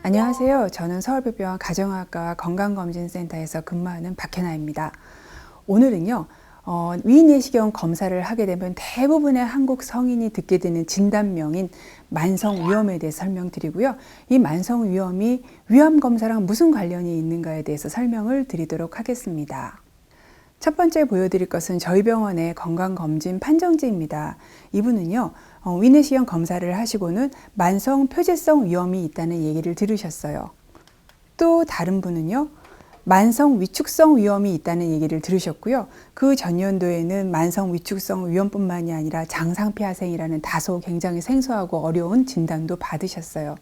안녕하세요. 저는 서울병원 가정의학과 건강검진센터에서 근무하는 박현아입니다. 오늘은요, 위내시경 검사를 하게 되면 대부분의 한국 성인이 듣게 되는 진단명인 만성위염에 대해 설명드리고요. 이 만성위염이 위암검사랑 무슨 관련이 있는가에 대해서 설명을 드리도록 하겠습니다. 첫 번째 보여드릴 것은 저희 병원의 건강검진 판정지입니다. 이분은요, 위내시경 검사를 하시고는 만성 표재성 위염이 있다는 얘기를 들으셨어요. 또 다른 분은요, 만성 위축성 위염이 있다는 얘기를 들으셨고요. 그 전년도에는 만성 위축성 위염뿐만이 아니라 장상피하생이라는 다소 굉장히 생소하고 어려운 진단도 받으셨어요.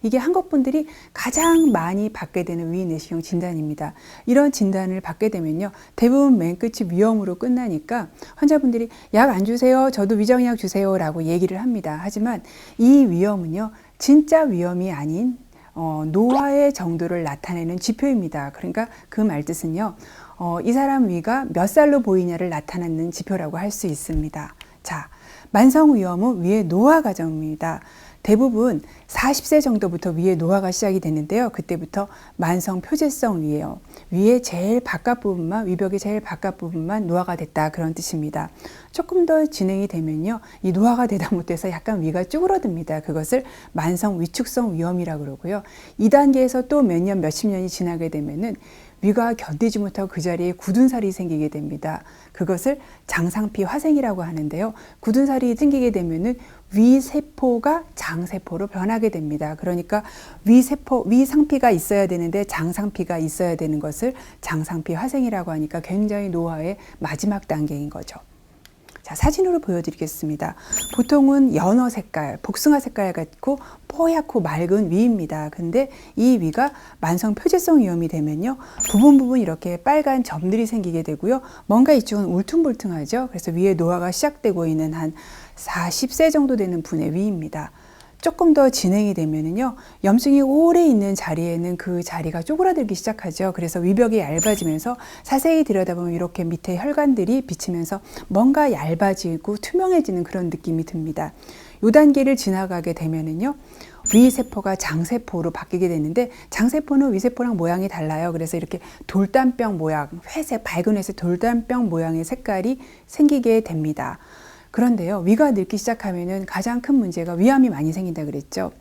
이게 한국 분들이 가장 많이 받게 되는 위내시경 진단입니다. 이런 진단을 받게 되면요, 대부분 맨 끝이 위염으로 끝나니까 환자분들이 약 안 주세요, 저도 위장약 주세요 라고 얘기를 합니다. 하지만 이 위염은요, 진짜 위염이 아닌 노화의 정도를 나타내는 지표입니다. 그러니까 그 말뜻은요, 이 사람 위가 몇 살로 보이냐를 나타내는 지표라고 할 수 있습니다. 자, 만성위염은 위의 노화 과정입니다. 대부분 40세 정도부터 위의 노화가 시작이 되는데요. 그때부터 만성 표재성 위예요. 위의 제일 바깥 부분만, 위벽의 제일 바깥 부분만 노화가 됐다, 그런 뜻입니다. 조금 더 진행이 되면요, 이 노화가 되다 못해서 약간 위가 쭈그러듭니다. 그것을 만성 위축성 위염이라고 그러고요. 2단계에서 또 몇 년, 몇십 년이 지나게 되면은 위가 견디지 못하고 그 자리에 굳은 살이 생기게 됩니다. 그것을 장상피 화생이라고 하는데요. 굳은 살이 생기게 되면은 위세포가 장세포로 변하게 됩니다. 그러니까 위상피가 있어야 되는데 장상피가 있어야 되는 것을 장상피 화생이라고 하니까 굉장히 노화의 마지막 단계인 거죠. 자, 사진으로 보여드리겠습니다. 보통은 연어 색깔, 복숭아 색깔 같고 뽀얗고 맑은 위입니다. 근데 이 위가 만성 표재성 위염이 되면요, 부분 이렇게 빨간 점들이 생기게 되고요. 뭔가 이쪽은 울퉁불퉁하죠. 그래서 위에 노화가 시작되고 있는 한 40세 정도 되는 분의 위입니다. 조금 더 진행이 되면은요, 염증이 오래 있는 자리에는 그 자리가 쪼그라들기 시작하죠. 그래서 위벽이 얇아지면서 자세히 들여다보면 이렇게 밑에 혈관들이 비치면서 뭔가 얇아지고 투명해지는 그런 느낌이 듭니다. 이 단계를 지나가게 되면은요, 위세포가 장세포로 바뀌게 되는데, 장세포는 위세포랑 모양이 달라요. 그래서 이렇게 돌담병 모양, 회색, 밝은 회색 돌담병 모양의 색깔이 생기게 됩니다. 그런데요, 위가 늙기 시작하면은 가장 큰 문제가 위암이 많이 생긴다 그랬죠.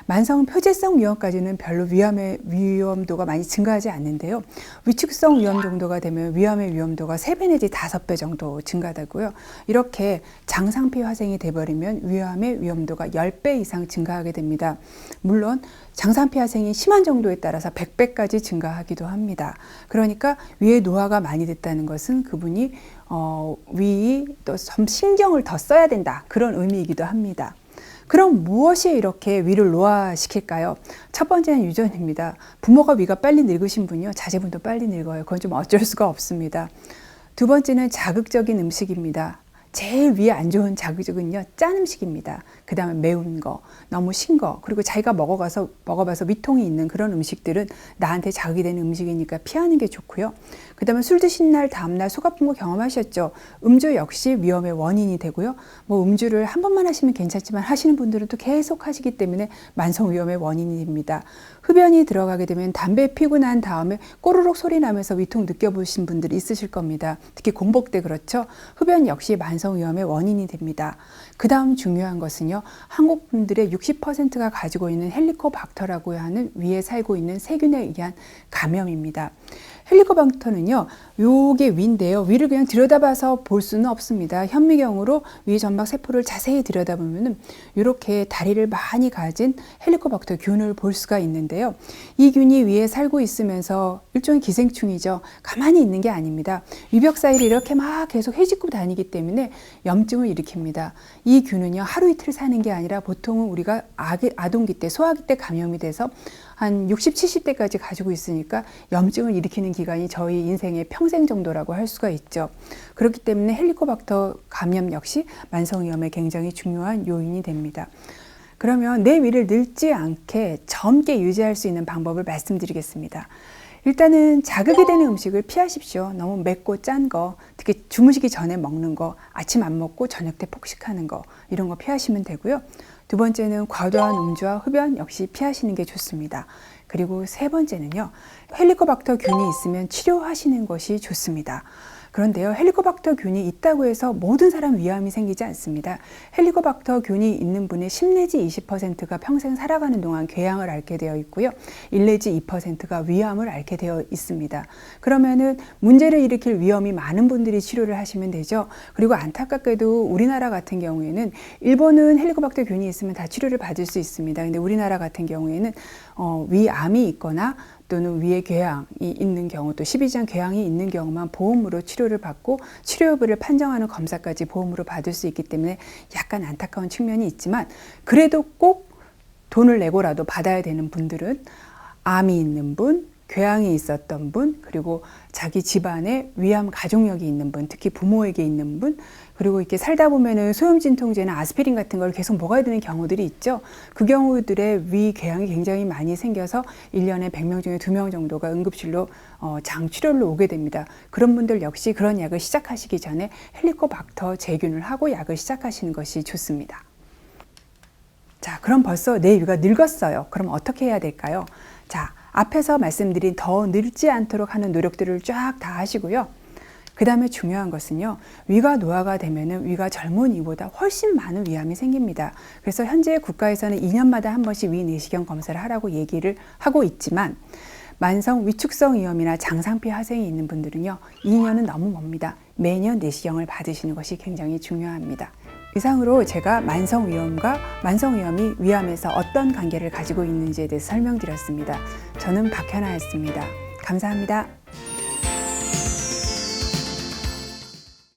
만성 표재성 위염까지는 별로 위암의 위험도가 많이 증가하지 않는데요. 위축성 위염 정도가 되면 위암의 위험도가 3배 내지 5배 정도 증가되고요. 이렇게 장상피 화생이 돼버리면 위암의 위험도가 10배 이상 증가하게 됩니다. 물론 장상피 화생이 심한 정도에 따라서 100배까지 증가하기도 합니다. 그러니까 위의 노화가 많이 됐다는 것은 그분이 위 또 좀 신경을 더 써야 된다, 그런 의미이기도 합니다. 그럼 무엇이 이렇게 위를 노화시킬까요? 첫 번째는 유전입니다. 부모가 위가 빨리 늙으신 분이요, 자제분도 빨리 늙어요. 그건 좀 어쩔 수가 없습니다. 두 번째는 자극적인 음식입니다. 제일 위에 안 좋은 자극은요, 짠 음식입니다. 그 다음에 매운 거, 너무 신 거, 그리고 자기가 먹어봐서 위통이 있는 그런 음식들은 나한테 자극이 되는 음식이니까 피하는 게 좋고요. 그 다음에 술 드신 날 다음날 속 아픈 거 경험하셨죠? 음주 역시 위험의 원인이 되고요. 뭐 음주를 한 번만 하시면 괜찮지만 하시는 분들은 또 계속 하시기 때문에 만성 위험의 원인이 됩니다. 흡연이 들어가게 되면 담배 피고 난 다음에 꼬르륵 소리 나면서 위통 느껴보신 분들이 있으실 겁니다. 특히 공복 때 그렇죠. 흡연 역시 만성 위험의 원인이 됩니다. 그 다음 중요한 것은요, 한국 분들의 60%가 가지고 있는 헬리코박터라고 하는 위에 살고 있는 세균에 의한 감염입니다. 헬리코박터는요, 요게 위인데요. 위를 그냥 들여다봐서 볼 수는 없습니다. 현미경으로 위 점막 세포를 자세히 들여다보면은 이렇게 다리를 많이 가진 헬리코박터 균을 볼 수가 있는데요. 이 균이 위에 살고 있으면서 일종의 기생충이죠. 가만히 있는 게 아닙니다. 위벽 사이를 이렇게 막 계속 헤집고 다니기 때문에 염증을 일으킵니다. 이 균은요, 하루 이틀 사는 게 아니라 보통은 우리가 아동기 때, 소아기 때 감염이 돼서 한 60, 70대까지 가지고 있으니까 염증을 일으키는 기간이 저희 인생의 평생 정도라고 할 수가 있죠. 그렇기 때문에 헬리코박터 감염 역시 만성위염에 굉장히 중요한 요인이 됩니다. 그러면 내 위를 늙지 않게 젊게 유지할 수 있는 방법을 말씀드리겠습니다. 일단은 자극이 되는 음식을 피하십시오. 너무 맵고 짠 거, 특히 주무시기 전에 먹는 거, 아침 안 먹고 저녁 때 폭식하는 거, 이런 거 피하시면 되고요. 두 번째는 과도한 음주와 흡연 역시 피하시는 게 좋습니다. 그리고 세 번째는요, 헬리코박터균이 있으면 치료하시는 것이 좋습니다. 그런데요, 헬리코박터균이 있다고 해서 모든 사람 위암이 생기지 않습니다. 헬리코박터균이 있는 분의 10 내지 20%가 평생 살아가는 동안 궤양을 앓게 되어 있고요. 1 내지 2%가 위암을 앓게 되어 있습니다. 그러면은 문제를 일으킬 위험이 많은 분들이 치료를 하시면 되죠. 그리고 안타깝게도 우리나라 같은 경우에는 일본은 헬리코박터균이 있으면 다 치료를 받을 수 있습니다. 근데 우리나라 같은 경우에는 위암이 있거나 또는 위에 궤양이 있는 경우, 또 12장 궤양이 있는 경우만 보험으로 치료를 받고 치료 여부를 판정하는 검사까지 보험으로 받을 수 있기 때문에 약간 안타까운 측면이 있지만, 그래도 꼭 돈을 내고라도 받아야 되는 분들은 암이 있는 분, 궤양이 있었던 분, 그리고 자기 집안에 위암 가족력이 있는 분, 특히 부모에게 있는 분, 그리고 이렇게 살다 보면은 소염진통제나 아스피린 같은 걸 계속 먹어야 되는 경우들이 있죠. 그 경우들의 위 궤양이 굉장히 많이 생겨서 1년에 100명 중에 2명 정도가 응급실로 장 출혈로 오게 됩니다. 그런 분들 역시 그런 약을 시작하시기 전에 헬리코박터 제균을 하고 약을 시작하시는 것이 좋습니다. 자, 그럼 벌써 내 위가 늙었어요. 그럼 어떻게 해야 될까요? 자, 앞에서 말씀드린 더 늙지 않도록 하는 노력들을 쫙 다 하시고요. 그 다음에 중요한 것은요, 위가 노화가 되면은 위가 젊은이보다 훨씬 많은 위암이 생깁니다. 그래서 현재 국가에서는 2년마다 한 번씩 위 내시경 검사를 하라고 얘기를 하고 있지만, 만성 위축성 위염이나 장상피 화생이 있는 분들은요, 2년은 너무 멉니다. 매년 내시경을 받으시는 것이 굉장히 중요합니다. 이상으로 제가 만성위염과 만성위염이 위암에서 어떤 관계를 가지고 있는지에 대해서 설명드렸습니다. 저는 박현아였습니다. 감사합니다.